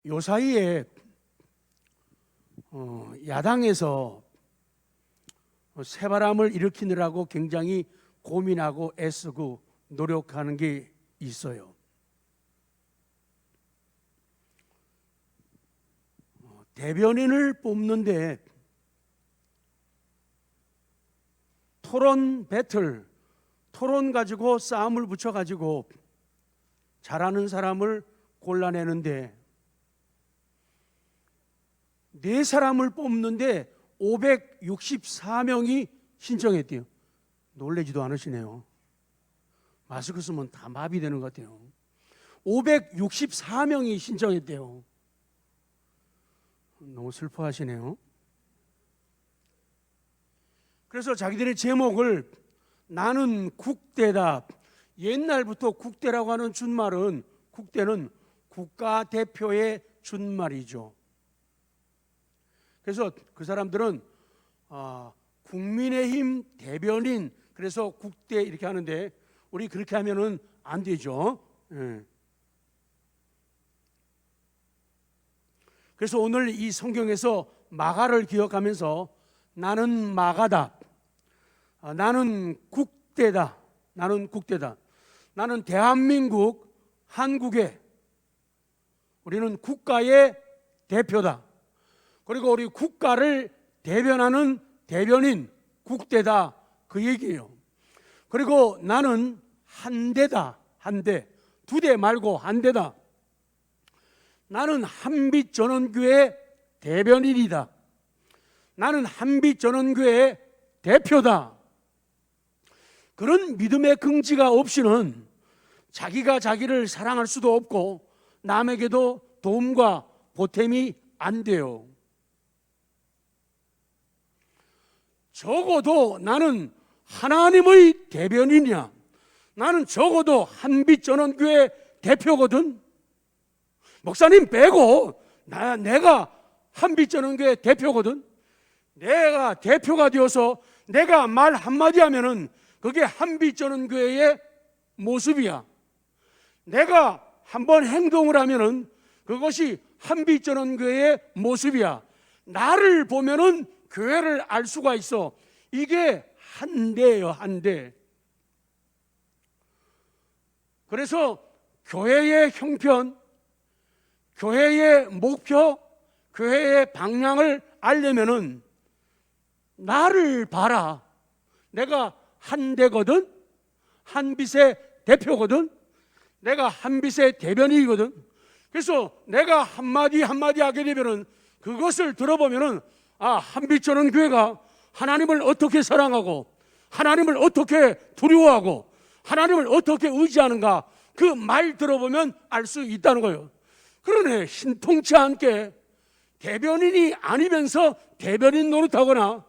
요 사이에 야당에서 새바람을 일으키느라고 굉장히 고민하고 애쓰고 노력하는 게 있어요. 대변인을 뽑는데 토론 배틀, 토론 가지고 싸움을 붙여가지고 잘하는 사람을 골라내는데 네 사람을 뽑는데 564명이 신청했대요. 놀라지도 않으시네요. 마스크 쓰면 다 마비되는 것 같아요. 564명이 신청했대요. 너무 슬퍼하시네요. 그래서 자기들의 제목을 나는 국대다. 옛날부터 국대라고 하는 준말은 국대는 국가대표의 준말이죠. 그래서 그 사람들은 국민의힘 대변인, 그래서 국대 이렇게 하는데 우리 그렇게 하면은 안 되죠. 그래서 오늘 이 성경에서 마가를 기억하면서 나는 마가다. 나는 국대다. 나는 국대다. 나는 대한민국, 한국의, 우리는 국가의 대표다. 그리고 우리 국가를 대변하는 대변인, 국대다. 그 얘기예요. 그리고 나는 한대다. 한대. 두 대 말고 한대다. 나는 한빛전원교회 대변인이다. 나는 한빛전원교회 대표다. 그런 믿음의 긍지가 없이는 자기가 자기를 사랑할 수도 없고 남에게도 도움과 보탬이 안 돼요. 적어도 나는 하나님의 대변인이야. 나는 적어도 한빛전원교회 대표거든. 목사님 빼고 내가 한빛전원교회 대표거든. 내가 대표가 되어서 내가 말 한마디 하면은 그게 한빛전원교회의 모습이야. 내가 한번 행동을 하면은 그것이 한빛전원교회의 모습이야. 나를 보면은 교회를 알 수가 있어. 이게 한대예요, 한대. 그래서 교회의 형편, 교회의 목표, 교회의 방향을 알려면은 나를 봐라. 내가 한대거든. 한빛의 대표거든. 내가 한빛의 대변인이거든. 그래서 내가 한마디 한마디 하게 되면은 그것을 들어보면은 한빛전원교회가 하나님을 어떻게 사랑하고 하나님을 어떻게 두려워하고 하나님을 어떻게 의지하는가, 그 말 들어보면 알 수 있다는 거예요. 그러네, 신통치 않게 대변인이 아니면서 대변인 노릇하거나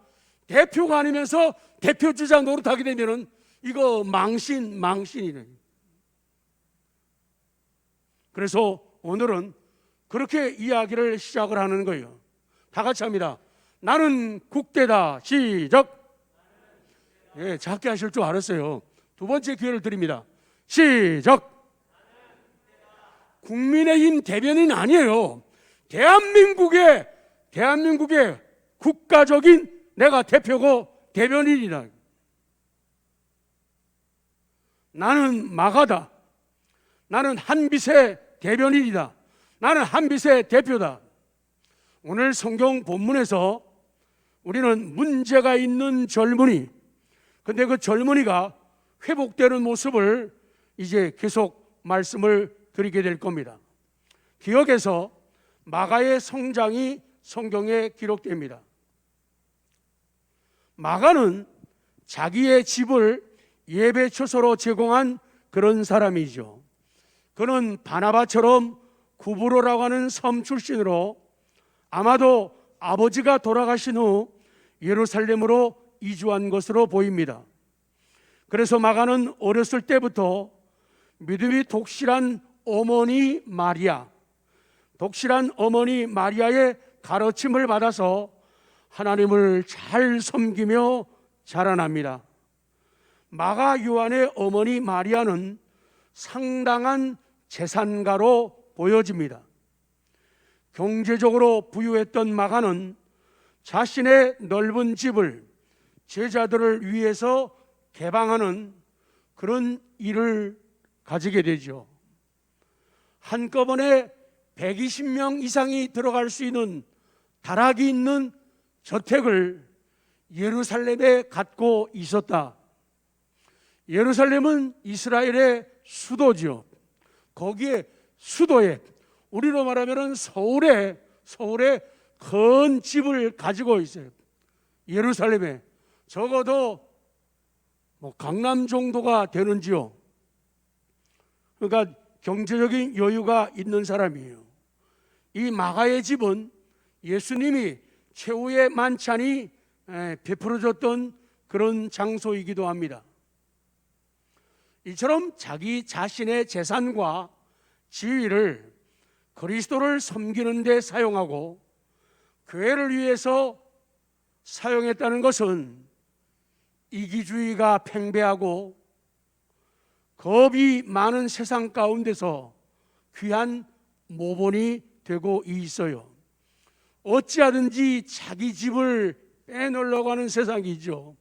대표가 아니면서 대표 주자 노릇하게 되면은 이거 망신이네. 그래서 오늘은 그렇게 이야기를 시작을 하는 거예요. 다 같이 합니다. 나는 국대다. 시작. 예, 작게 하실 줄 알았어요. 두 번째 기회를 드립니다. 시작. 국민의힘 대변인 아니에요. 대한민국의 국가적인 내가 대표고 대변인이다. 나는 마가다. 나는 한빛의 대변인이다. 나는 한빛의 대표다. 오늘 성경 본문에서 우리는 문제가 있는 젊은이, 근데 그 젊은이가 회복되는 모습을 이제 계속 말씀을 드리게 될 겁니다. 기억에서 마가의 성장이 성경에 기록됩니다. 마가는 자기의 집을 예배처소로 제공한 그런 사람이죠. 그는 바나바처럼 구브로라고 하는 섬 출신으로 아마도 아버지가 돌아가신 후 예루살렘으로 이주한 것으로 보입니다. 그래서 마가는 어렸을 때부터 믿음이 독실한 어머니 마리아의 가르침을 받아서 하나님을 잘 섬기며 자라납니다. 마가 요한의 어머니 마리아는 상당한 재산가로 보여집니다. 경제적으로 부유했던 마가는 자신의 넓은 집을 제자들을 위해서 개방하는 그런 일을 가지게 되죠. 한꺼번에 120명 이상이 들어갈 수 있는 다락이 있는 저택을 예루살렘에 갖고 있었다. 예루살렘은 이스라엘의 수도죠. 거기에 수도에, 우리로 말하면 서울에 큰 집을 가지고 있어요. 예루살렘에 적어도 강남 정도가 되는지요. 그러니까 경제적인 여유가 있는 사람이에요. 이 마가의 집은 예수님이 최후의 만찬이 베풀어졌던 그런 장소이기도 합니다. 이처럼 자기 자신의 재산과 지위를 그리스도를 섬기는 데 사용하고 교회를 위해서 사용했다는 것은 이기주의가 팽배하고 겁이 많은 세상 가운데서 귀한 모본이 되고 있어요. 어찌하든지 자기 집을 빼놓으려고 하는 세상이죠.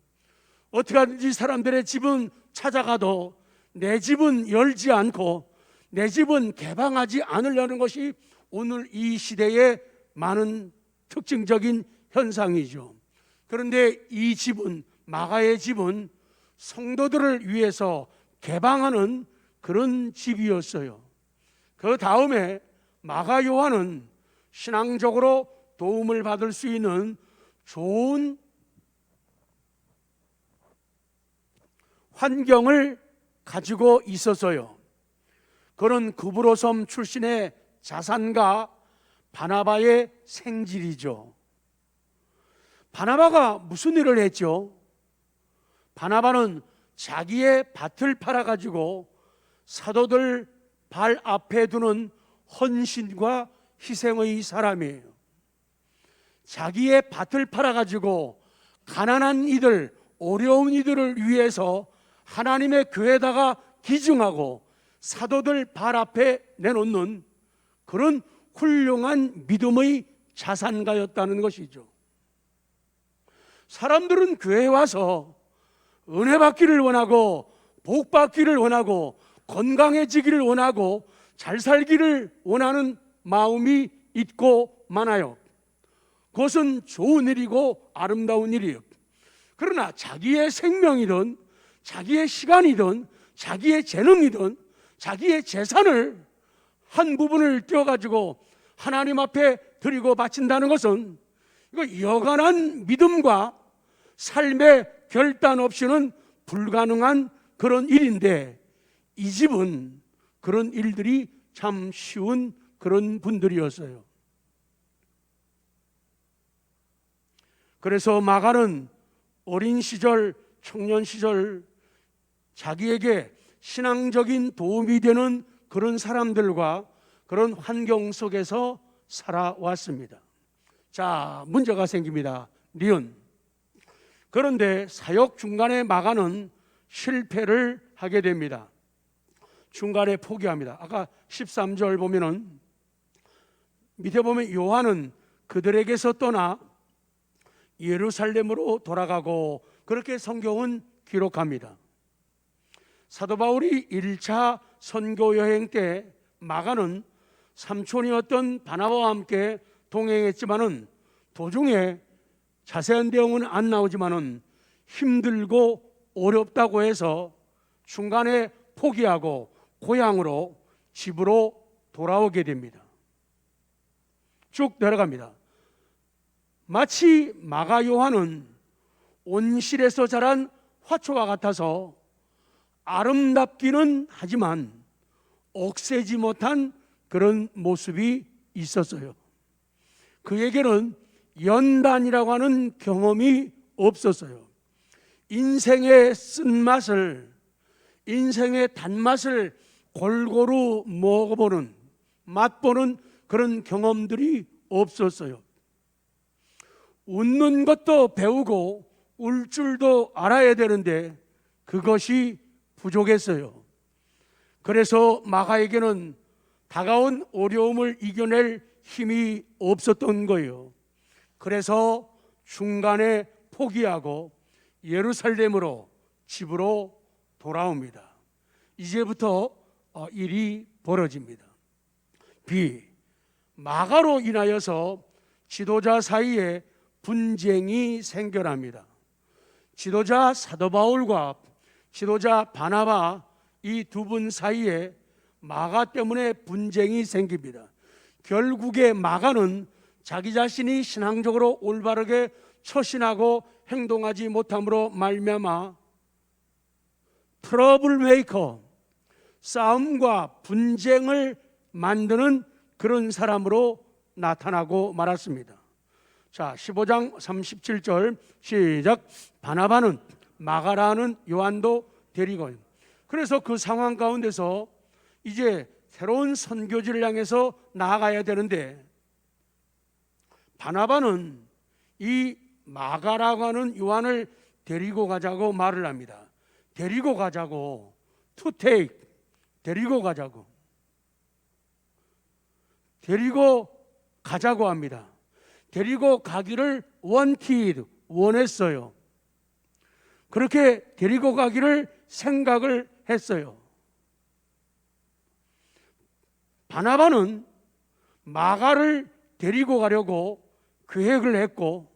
어떻게 하든지 사람들의 집은 찾아가도 내 집은 열지 않고 내 집은 개방하지 않으려는 것이 오늘 이 시대의 많은 특징적인 현상이죠. 그런데 이 집은, 마가의 집은 성도들을 위해서 개방하는 그런 집이었어요. 그 다음에 마가 요한은 신앙적으로 도움을 받을 수 있는 좋은 환경을 가지고 있어서요. 그런 구브로섬 출신의 자산가 바나바의 생질이죠. 바나바가 무슨 일을 했죠? 바나바는 자기의 밭을 팔아가지고 사도들 발 앞에 두는 헌신과 희생의 사람이에요. 자기의 밭을 팔아가지고 가난한 이들, 어려운 이들을 위해서 하나님의 교회에다가 기증하고 사도들 발 앞에 내놓는 그런 훌륭한 믿음의 자산가였다는 것이죠. 사람들은 교회에 와서 은혜 받기를 원하고 복 받기를 원하고 건강해지기를 원하고 잘 살기를 원하는 마음이 있고 많아요. 그것은 좋은 일이고 아름다운 일이에요. 그러나 자기의 생명이든 자기의 시간이든 자기의 재능이든 자기의 재산을 한 부분을 떼어가지고 하나님 앞에 드리고 바친다는 것은 이거 여간한 믿음과 삶의 결단 없이는 불가능한 그런 일인데, 이 집은 그런 일들이 참 쉬운 그런 분들이었어요. 그래서 마가는 어린 시절, 청년 시절 자기에게 신앙적인 도움이 되는 그런 사람들과 그런 환경 속에서 살아왔습니다. 자, 문제가 생깁니다. 니은. 그런데 사역 중간에 마가는 실패를 하게 됩니다. 중간에 포기합니다. 아까 13절 보면은 밑에 보면 요한은 그들에게서 떠나 예루살렘으로 돌아가고, 그렇게 성경은 기록합니다. 사도 바울이 1차 선교 여행 때 마가는 삼촌이었던 바나바와 함께 동행했지만은 도중에 자세한 내용은 안 나오지만은 힘들고 어렵다고 해서 중간에 포기하고 고향으로, 집으로 돌아오게 됩니다. 쭉 내려갑니다. 마치 마가 요한은 온실에서 자란 화초와 같아서 아름답기는 하지만 억세지 못한 그런 모습이 있었어요. 그에게는 연단이라고 하는 경험이 없었어요. 인생의 쓴맛을, 인생의 단맛을 골고루 먹어보는, 맛보는 그런 경험들이 없었어요. 웃는 것도 배우고 울 줄도 알아야 되는데 그것이 부족했어요. 그래서 마가에게는 다가온 어려움을 이겨낼 힘이 없었던 거예요. 그래서 중간에 포기하고 예루살렘으로 집으로 돌아옵니다. 이제부터 일이 벌어집니다. B. 마가로 인하여서 지도자 사이에 분쟁이 생겨납니다. 지도자 사도 바울과 지도자 바나바 이 두 분 사이에 마가 때문에 분쟁이 생깁니다. 결국에 마가는 자기 자신이 신앙적으로 올바르게 처신하고 행동하지 못함으로 말미암아 트러블 메이커, 싸움과 분쟁을 만드는 그런 사람으로 나타나고 말았습니다. 자, 15장 37절 시작. 바나바는 마가라는 요한도 데리고, 그래서 그 상황 가운데서 이제 새로운 선교지를 향해서 나아가야 되는데 바나바는 이 마가라고 하는 요한을 데리고 가자고 말을 합니다. 데리고 가자고, to take, 데리고 가자고, 데리고 가자고 합니다. 데리고 가기를 wanted, 원했어요. 그렇게 데리고 가기를 생각을 했어요. 바나바는 마가를 데리고 가려고 계획을 했고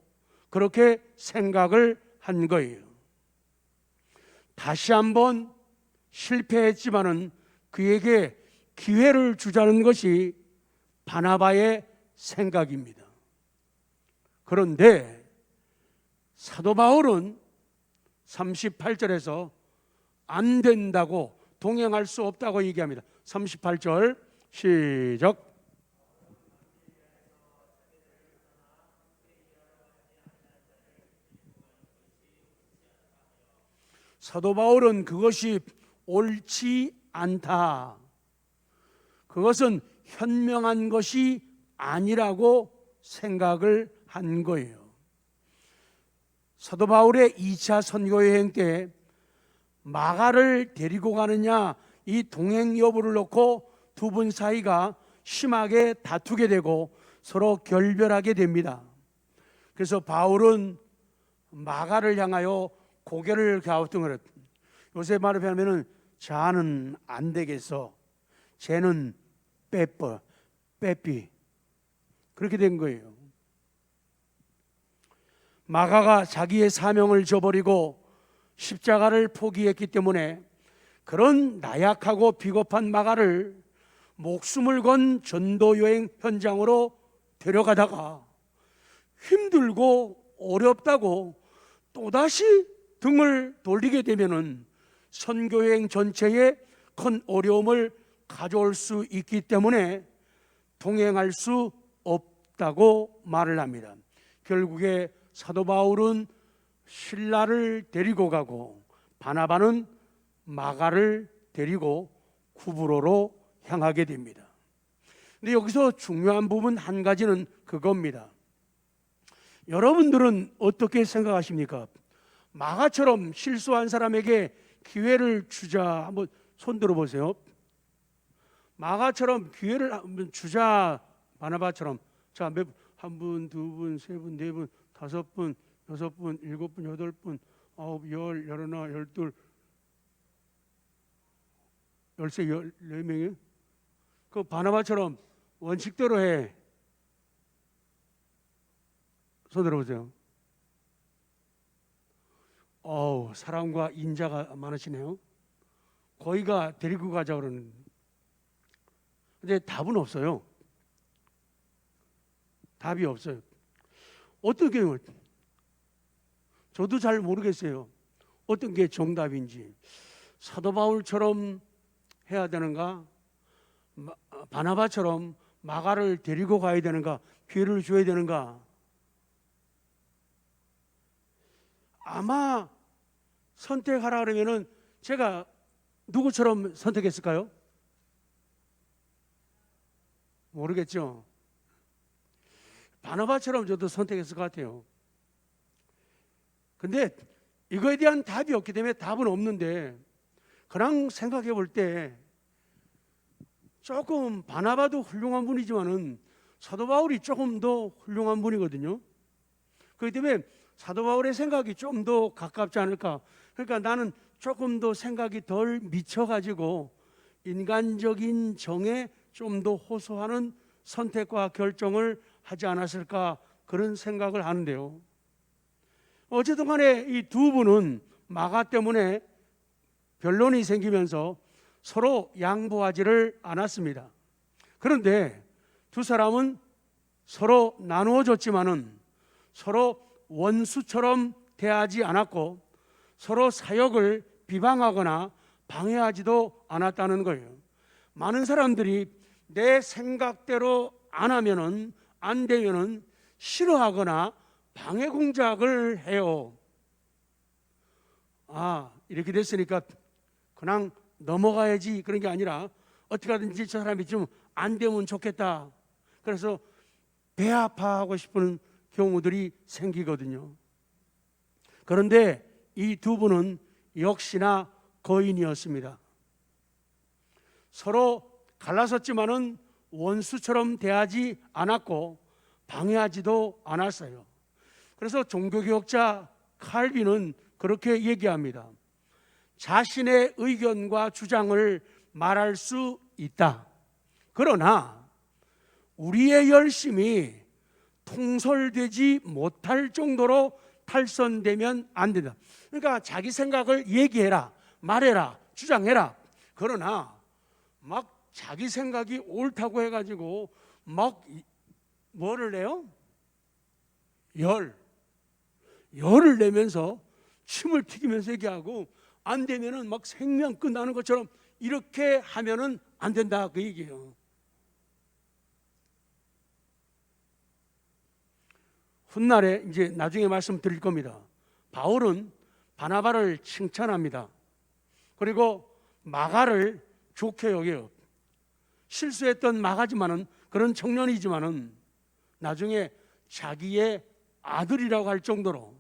그렇게 생각을 한 거예요. 다시 한번 실패했지만은 그에게 기회를 주자는 것이 바나바의 생각입니다. 그런데 사도 바울은 38절에서 안 된다고, 동행할 수 없다고 얘기합니다. 38절 시작. 사도 바울은 그것이 옳지 않다, 그것은 현명한 것이 아니라고 생각을 한 거예요. 사도 바울의 2차 선교 여행 때 마가를 데리고 가느냐 이 동행 여부를 놓고 두 분 사이가 심하게 다투게 되고 서로 결별하게 됩니다. 그래서 바울은 마가를 향하여 고개를 갸우뚱을, 요새 말로 하면은 자는 안 되겠어, 쟤는 빼삐, 그렇게 된 거예요. 마가가 자기의 사명을 저버리고 십자가를 포기했기 때문에 그런 나약하고 비겁한 마가를 목숨을 건 전도 여행 현장으로 데려가다가 힘들고 어렵다고 또다시 등을 돌리게 되면은 선교 여행 전체에 큰 어려움을 가져올 수 있기 때문에 동행할 수 없다고 말을 합니다. 결국에 사도 바울은 실라를 데리고 가고 바나바는 마가를 데리고 구브로로 향하게 됩니다. 근데 여기서 중요한 부분 한 가지는 그겁니다. 여러분들은 어떻게 생각하십니까? 마가처럼 실수한 사람에게 기회를 주자, 한번 손 들어보세요. 마가처럼 기회를 한번 주자, 바나바처럼. 자, 한 분, 두 분, 세 분, 네 분, 다섯 분, 여섯 분, 일곱 분, 여덟 분, 아홉, 열, 열하나, 열둘, 열세, 열네 명이요? 그 바나바처럼 원칙대로 해. 손 들어보세요. 사랑과 인자가 많으시네요. 거기가 데리고 가자 그러는. 근데 답은 없어요. 답이 없어요. 어떤 경우, 저도 잘 모르겠어요. 어떤 게 정답인지. 사도 바울처럼 해야 되는가? 바나바처럼 마가를 데리고 가야 되는가? 기회를 줘야 되는가? 아마 선택하라 그러면은 제가 누구처럼 선택했을까요? 모르겠죠. 바나바처럼 저도 선택했을 것 같아요. 근데 이거에 대한 답이 없기 때문에 답은 없는데, 그냥 생각해 볼 때 조금 바나바도 훌륭한 분이지만은 사도 바울이 조금 더 훌륭한 분이거든요. 그렇기 때문에 사도 바울의 생각이 좀 더 가깝지 않을까. 그러니까 나는 조금 더 생각이 덜 미쳐가지고 인간적인 정에 좀 더 호소하는 선택과 결정을 하지 않았을까, 그런 생각을 하는데요. 어쨌든 간에 이 두 분은 마가 때문에 변론이 생기면서 서로 양보하지를 않았습니다. 그런데 두 사람은 서로 나누어졌지만은 서로 원수처럼 대하지 않았고 서로 사역을 비방하거나 방해하지도 않았다는 거예요. 많은 사람들이 내 생각대로 안 하면은, 안 되면은 싫어하거나 방해 공작을 해요. 이렇게 됐으니까 그냥 넘어가야지, 그런 게 아니라 어떻게 하든지 저 사람이 좀 안 되면 좋겠다. 그래서 배 아파하고 싶은 경우들이 생기거든요. 그런데 이 두 분은 역시나 거인이었습니다. 서로 갈라섰지만은 원수처럼 대하지 않았고 방해하지도 않았어요. 그래서 종교개혁자 칼빈은 그렇게 얘기합니다. 자신의 의견과 주장을 말할 수 있다. 그러나 우리의 열심이 통솔되지 못할 정도로 탈선되면 안 된다. 그러니까 자기 생각을 얘기해라, 말해라, 주장해라. 그러나 막 자기 생각이 옳다고 해가지고 막 뭐를 내요? 열을 내면서 침을 튀기면서 얘기하고, 안 되면은 막 생명 끝나는 것처럼 이렇게 하면은 안 된다, 그 얘기예요. 훗날에 이제 나중에 말씀드릴 겁니다. 바울은 바나바를 칭찬합니다. 그리고 마가를 좋게 여겨요. 실수했던 마가지만은, 그런 청년이지만은 나중에 자기의 아들이라고 할 정도로,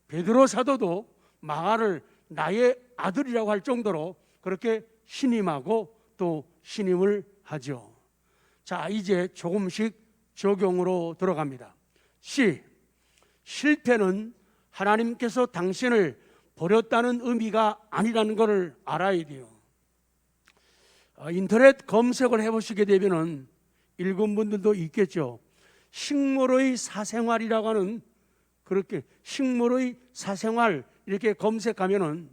베드로 사도도 마가를 나의 아들이라고 할 정도로 그렇게 신임하고 또 신임을 하죠. 자, 이제 조금씩 적용으로 들어갑니다. 실패는 하나님께서 당신을 버렸다는 의미가 아니라는 것을 알아야 돼요. 인터넷 검색을 해보시게 되면은 읽은 분들도 있겠죠. 식물의 사생활이라고 하는, 그렇게 식물의 사생활 이렇게 검색하면은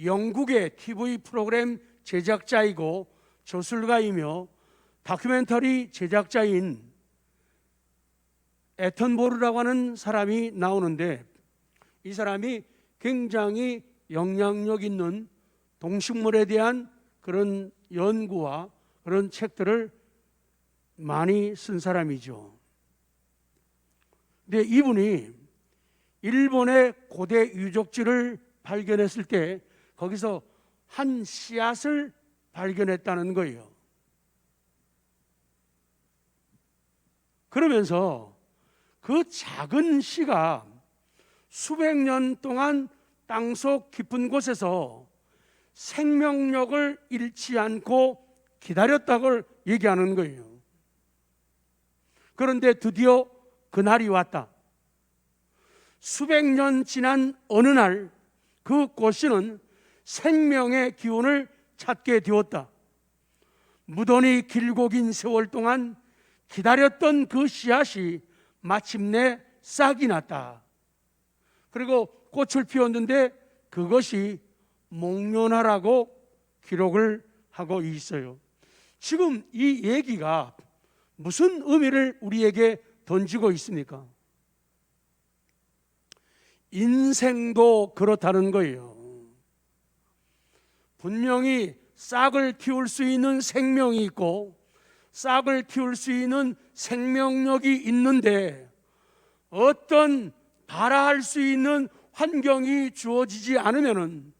영국의 TV 프로그램 제작자이고 저술가이며 다큐멘터리 제작자인 애턴보르라고 하는 사람이 나오는데, 이 사람이 굉장히 영향력 있는 동식물에 대한 그런 연구와 그런 책들을 많이 쓴 사람이죠. 근데 이분이 일본의 고대 유적지를 발견했을 때 거기서 한 씨앗을 발견했다는 거예요. 그러면서 그 작은 씨가 수백 년 동안 땅속 깊은 곳에서 생명력을 잃지 않고 기다렸다고 얘기하는 거예요. 그런데 드디어 그날이 왔다. 수백 년 지난 어느 날 그 꽃씨는 생명의 기운을 찾게 되었다. 무던히 길고 긴 세월 동안 기다렸던 그 씨앗이 마침내 싹이 났다. 그리고 꽃을 피웠는데 그것이 목련화라고 기록을 하고 있어요. 지금 이 얘기가 무슨 의미를 우리에게 던지고 있습니까? 인생도 그렇다는 거예요. 분명히 싹을 틔울 수 있는 생명이 있고 싹을 틔울 수 있는 생명력이 있는데 어떤 발화할 수 있는 환경이 주어지지 않으면은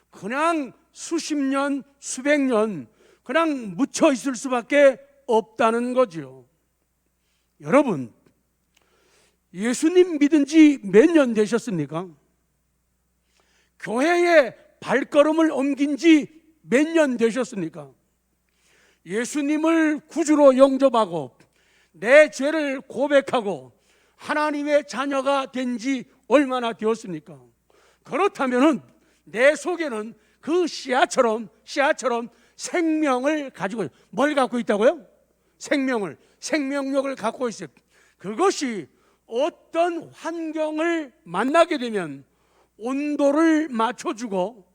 그냥 수십 년, 수백 년 그냥 묻혀 있을 수밖에 없다는 거죠. 여러분, 예수님 믿은 지 몇 년 되셨습니까? 교회에 발걸음을 옮긴 지 몇 년 되셨습니까? 예수님을 구주로 영접하고 내 죄를 고백하고 하나님의 자녀가 된 지 얼마나 되었습니까? 그렇다면 내 속에는 그 씨앗처럼 생명을 가지고, 뭘 갖고 있다고요? 생명력을 갖고 있어요. 그것이 어떤 환경을 만나게 되면 온도를 맞춰주고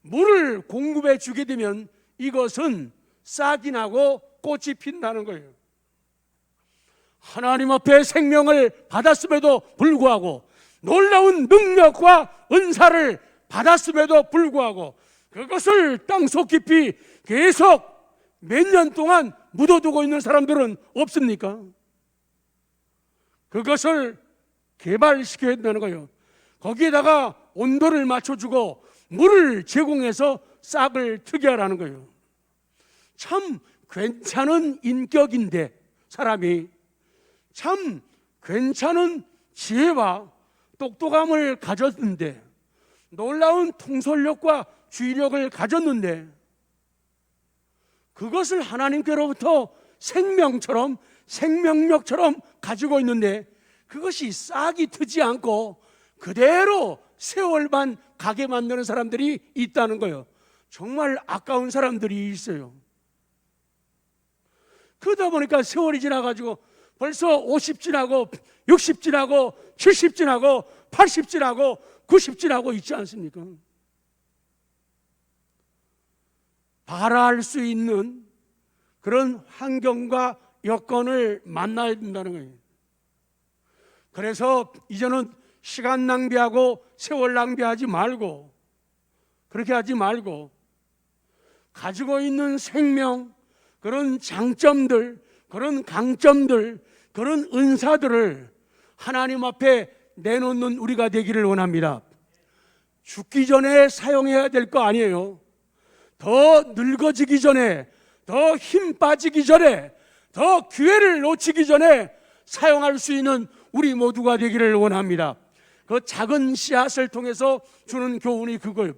물을 공급해 주게 되면 이것은 싹이 나고 꽃이 핀다는 거예요. 하나님 앞에 생명을 받았음에도 불구하고, 놀라운 능력과 은사를 받았음에도 불구하고 그것을 땅속 깊이 계속 몇 년 동안 묻어두고 있는 사람들은 없습니까? 그것을 개발시켜야 된다는 거예요. 거기에다가 온도를 맞춰주고 물을 제공해서 싹을 트게 하라는 거예요. 참 괜찮은 인격인데, 사람이 참 괜찮은 지혜와 똑똑함을 가졌는데, 놀라운 통솔력과 주의력을 가졌는데, 그것을 하나님께로부터 생명력처럼 가지고 있는데 그것이 싹이 트지 않고 그대로 세월만 가게 만드는 사람들이 있다는 거예요. 정말 아까운 사람들이 있어요. 그러다 보니까 세월이 지나가지고 벌써 50 지나고 60 지나고 70 지나고 80 지나고 90 지나고 있지 않습니까? 발화할 수 있는 그런 환경과 여건을 만나야 된다는 거예요. 그래서 이제는 시간 낭비하고 세월 낭비하지 말고, 그렇게 하지 말고 가지고 있는 생명, 그런 장점들, 그런 강점들, 그런 은사들을 하나님 앞에 내놓는 우리가 되기를 원합니다. 죽기 전에 사용해야 될 거 아니에요. 더 늙어지기 전에, 더 힘 빠지기 전에, 더 기회를 놓치기 전에 사용할 수 있는 우리 모두가 되기를 원합니다. 그 작은 씨앗을 통해서 주는 교훈이 그거예요.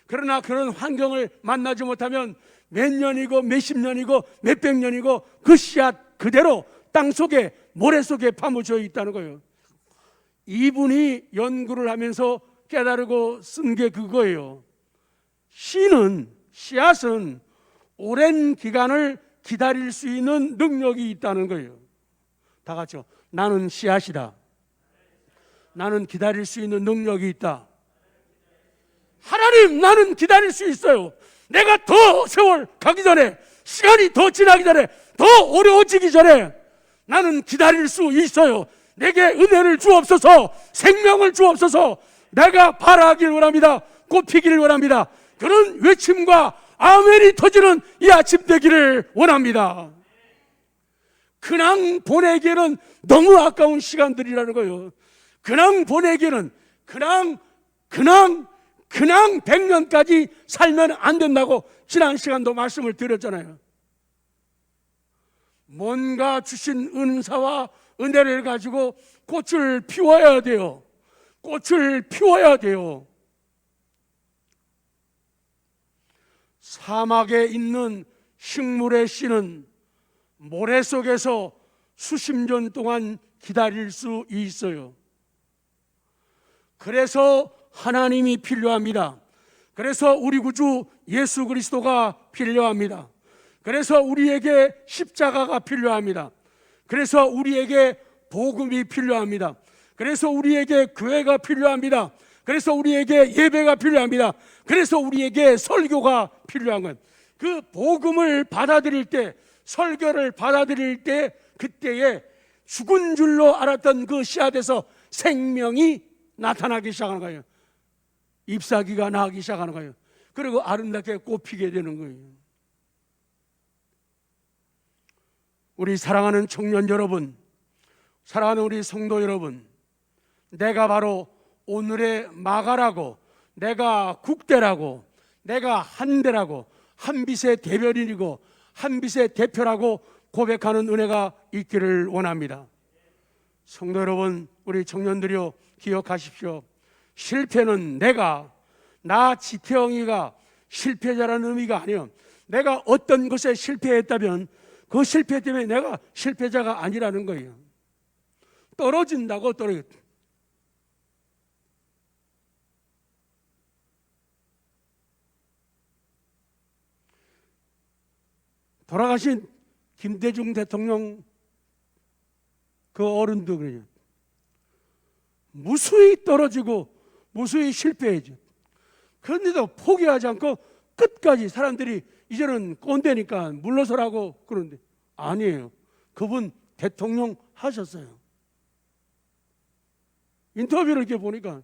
그러나 그런 환경을 만나지 못하면 몇 년이고 몇십 년이고 몇백 년이고 그 씨앗 그대로 땅속에, 모래 속에 파묻혀 있다는 거예요. 이분이 연구를 하면서 깨달고 쓴 게 그거예요. 씨앗은 오랜 기간을 기다릴 수 있는 능력이 있다는 거예요. 다 같이요. 나는 씨앗이다. 나는 기다릴 수 있는 능력이 있다. 하나님, 나는 기다릴 수 있어요. 내가 더 세월 가기 전에, 시간이 더 지나기 전에, 더 어려워지기 전에 나는 기다릴 수 있어요. 내게 은혜를 주옵소서, 생명을 주옵소서. 내가 발하길 원합니다. 꽃피기를 원합니다. 그런 외침과 아멘이 터지는 이 아침 되기를 원합니다. 그냥 보내기에는 너무 아까운 시간들이라는 거예요. 그냥 보내기에는 그냥 100년까지 살면 안 된다고 지난 시간도 말씀을 드렸잖아요. 뭔가 주신 은사와 은혜를 가지고 꽃을 피워야 돼요. 꽃을 피워야 돼요. 사막에 있는 식물의 씨는 모래 속에서 수십 년 동안 기다릴 수 있어요. 그래서 하나님이 필요합니다. 그래서 우리 구주 예수 그리스도가 필요합니다. 그래서 우리에게 십자가가 필요합니다. 그래서 우리에게 복음이 필요합니다. 그래서 우리에게 교회가 필요합니다. 그래서 우리에게 예배가 필요합니다. 그래서 우리에게 설교가 필요한 건, 그 복음을 받아들일 때, 설교를 받아들일 때, 그때에 죽은 줄로 알았던 그 씨앗에서 생명이 나타나기 시작하는 거예요. 잎사귀가 나기 시작하는 거예요. 그리고 아름답게 꽃피게 되는 거예요. 우리 사랑하는 청년 여러분, 사랑하는 우리 성도 여러분, 내가 바로 오늘의 마가라고, 내가 국대라고, 내가 한대라고, 한빛의 대변인이고 한빛의 대표라고 고백하는 은혜가 있기를 원합니다. 성도 여러분, 우리 청년들이요, 기억하십시오. 실패는 나 지태영이가 실패자라는 의미가 아니에요. 내가 어떤 것에 실패했다면 그 실패 때문에 내가 실패자가 아니라는 거예요. 떨어진다고 떨어져. 돌아가신 김대중 대통령 그 어른도 그래요. 무수히 떨어지고 무수히 실패했죠. 그런데도 포기하지 않고 끝까지 사람들이 이제는 꼰대니까 물러서라고 그러는데 아니에요. 그분 대통령 하셨어요. 인터뷰를 이렇게 보니까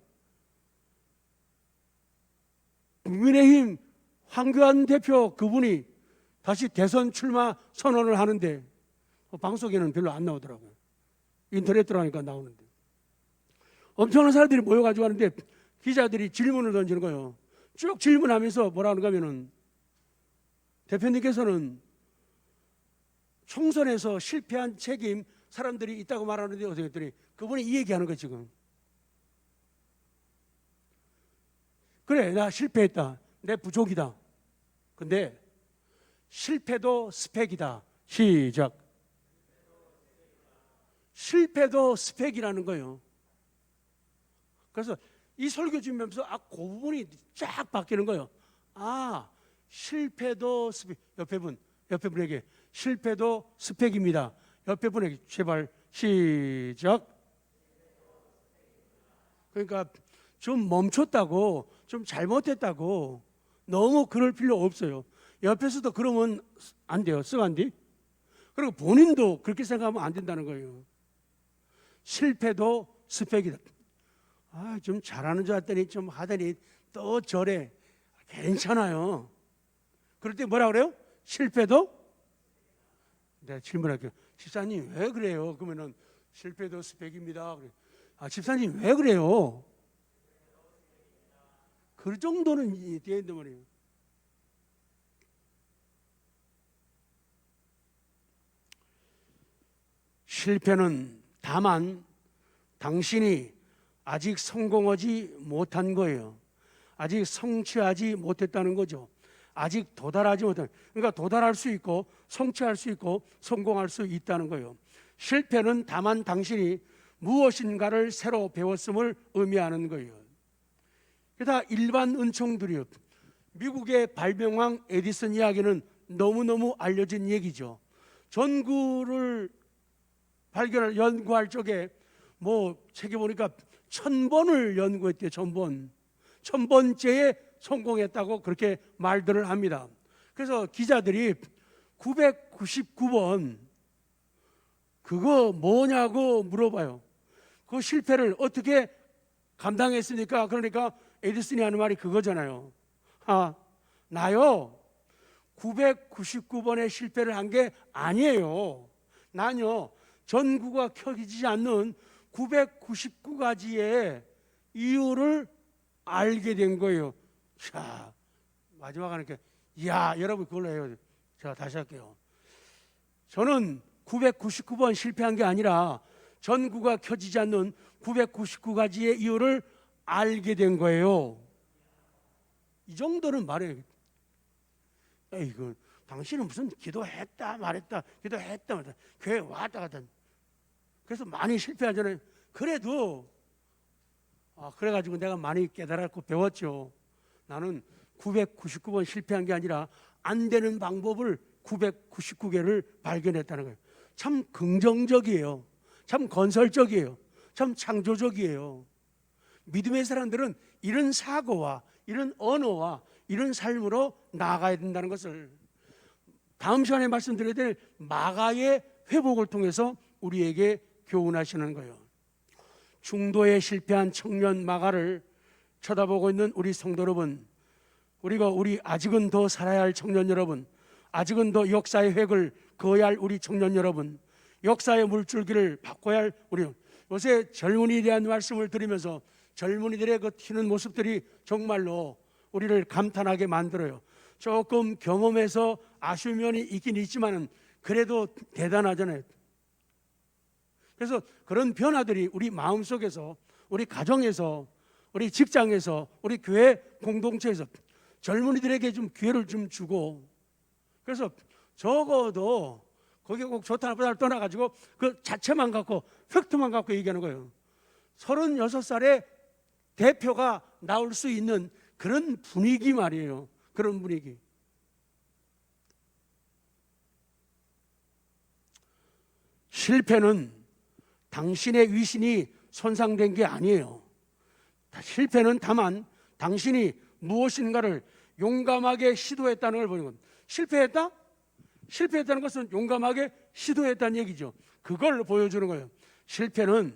국민의힘 황교안 대표 그분이 다시 대선 출마 선언을 하는데 방송에는 별로 안 나오더라고요. 인터넷 들어가니까 나오는데 엄청난 사람들이 모여가지고 하는데 기자들이 질문을 던지는 거예요. 쭉 질문하면서 뭐라 하는가 하면은 대표님께서는 총선에서 실패한 책임 사람들이 있다고 말하는데 어떻게 했더니 그분이 이 얘기하는 거예요. 지금 그래 나 실패했다. 내 부족이다. 근데 실패도 스펙이다. 시작. 실패도 스펙이라는 거예요. 그래서 이 설교 주면서 그 부분이 쫙 바뀌는 거예요. 아, 실패도 스펙. 옆에 분에게 실패도 스펙입니다. 옆에 분에게 제발 시작. 그러니까 좀 멈췄다고, 좀 잘못했다고 너무 그럴 필요 없어요. 옆에서도 그러면 안 돼요. 쓱한디. 그리고 본인도 그렇게 생각하면 안 된다는 거예요. 실패도 스펙이다. 아, 좀 잘하는 줄 알았더니 좀 하더니 또 저래. 괜찮아요. 그럴 때 뭐라 그래요? 실패도? 내가 질문할게요. 집사님 왜 그래요? 그러면은 실패도 스펙입니다. 아, 집사님 왜 그래요? 그 정도는 돼야 된단 말이에요. 실패는 다만 당신이 아직 성공하지 못한 거예요. 아직 성취하지 못했다는 거죠. 아직 도달하지 못한. 그러니까 도달할 수 있고 성취할 수 있고 성공할 수 있다는 거예요. 실패는 다만 당신이 무엇인가를 새로 배웠음을 의미하는 거예요. 다 일반 은총들이요. 미국의 발명왕 에디슨 이야기는 너무너무 알려진 얘기죠. 전구를 연구할 적에 뭐 책에 보니까 1000번을 연구했대요. 1000번. 1000번째에 성공했다고 그렇게 말들을 합니다. 그래서 기자들이 999번 그거 뭐냐고 물어봐요. 그 실패를 어떻게 감당했습니까? 그러니까 에디슨이 하는 말이 그거잖아요. 아, 나요 999번의 실패를 한 게 아니에요. 난요 전구가 켜지지 않는 999가지의 이유를 알게 된 거예요. 자, 마지막 하니까 이야, 여러분 그걸로 해요. 제가 다시 할게요. 저는 999번 실패한 게 아니라 전구가 켜지지 않는 999가지의 이유를 알게 된 거예요. 이 정도는 말해요. 이거 당신은 무슨 기도했다 말했다 기도했다 말했다 교회 왔다 갔다 그래서 많이 실패하잖아요. 그래도 그래가지고 내가 많이 깨달았고 배웠죠. 나는 999번 실패한 게 아니라 안 되는 방법을 999개를 발견했다는 거예요. 참 긍정적이에요. 참 건설적이에요. 참 창조적이에요. 믿음의 사람들은 이런 사고와 이런 언어와 이런 삶으로 나아가야 된다는 것을 다음 시간에 말씀드려야 될 마가의 회복을 통해서 우리에게 교훈하시는 거예요. 중도에 실패한 청년 마가를 쳐다보고 있는 우리 성도 여러분, 우리 아직은 더 살아야 할 청년 여러분, 아직은 더 역사의 획을 그어야 할 우리 청년 여러분, 역사의 물줄기를 바꿔야 할 우리, 요새 젊은이에 대한 말씀을 드리면서 젊은이들의 그 튀는 모습들이 정말로 우리를 감탄하게 만들어요. 조금 경험해서 아쉬운 면이 있긴 있지만 그래도 대단하잖아요. 그래서 그런 변화들이 우리 마음속에서, 우리 가정에서, 우리 직장에서, 우리 교회 공동체에서 젊은이들에게 좀 기회를 좀 주고, 그래서 적어도 거기에 꼭 좋다 나쁘다를 떠나가지고 그 자체만 갖고 팩트만 갖고 얘기하는 거예요. 36살에 대표가 나올 수 있는 그런 분위기 말이에요. 그런 분위기. 실패는 당신의 위신이 손상된 게 아니에요. 실패는 다만 당신이 무엇인가를 용감하게 시도했다는 걸 보는 겁니다. 실패했다? 실패했다는 것은 용감하게 시도했다는 얘기죠. 그걸 보여주는 거예요. 실패는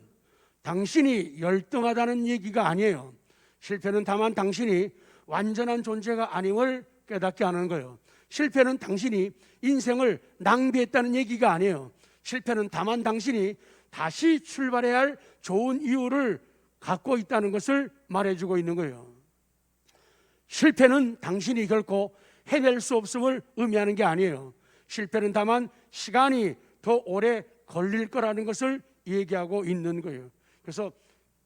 당신이 열등하다는 얘기가 아니에요. 실패는 다만 당신이 완전한 존재가 아님을 깨닫게 하는 거예요. 실패는 당신이 인생을 낭비했다는 얘기가 아니에요. 실패는 다만 당신이 다시 출발해야 할 좋은 이유를 갖고 있다는 것을 말해주고 있는 거예요. 실패는 당신이 결코 해낼 수 없음을 의미하는 게 아니에요. 실패는 다만 시간이 더 오래 걸릴 거라는 것을 얘기하고 있는 거예요. 그래서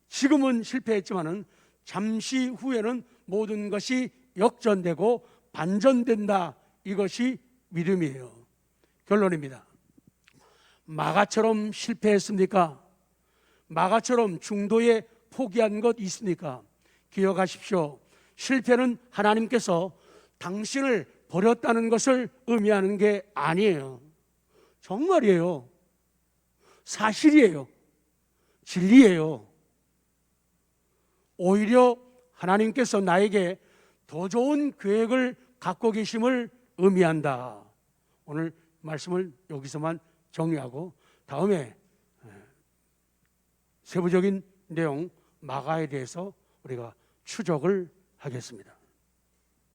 지금은 실패했지만은 잠시 후에는 모든 것이 역전되고 반전된다. 이것이 믿음이에요. 결론입니다. 마가처럼 실패했습니까? 마가처럼 중도에 포기한 것 있습니까? 기억하십시오. 실패는 하나님께서 당신을 버렸다는 것을 의미하는 게 아니에요. 정말이에요. 사실이에요. 진리예요. 오히려 하나님께서 나에게 더 좋은 계획을 갖고 계심을 의미한다. 오늘 말씀을 여기서만 정리하고 다음에 세부적인 내용 마가에 대해서 우리가 추적을 하겠습니다.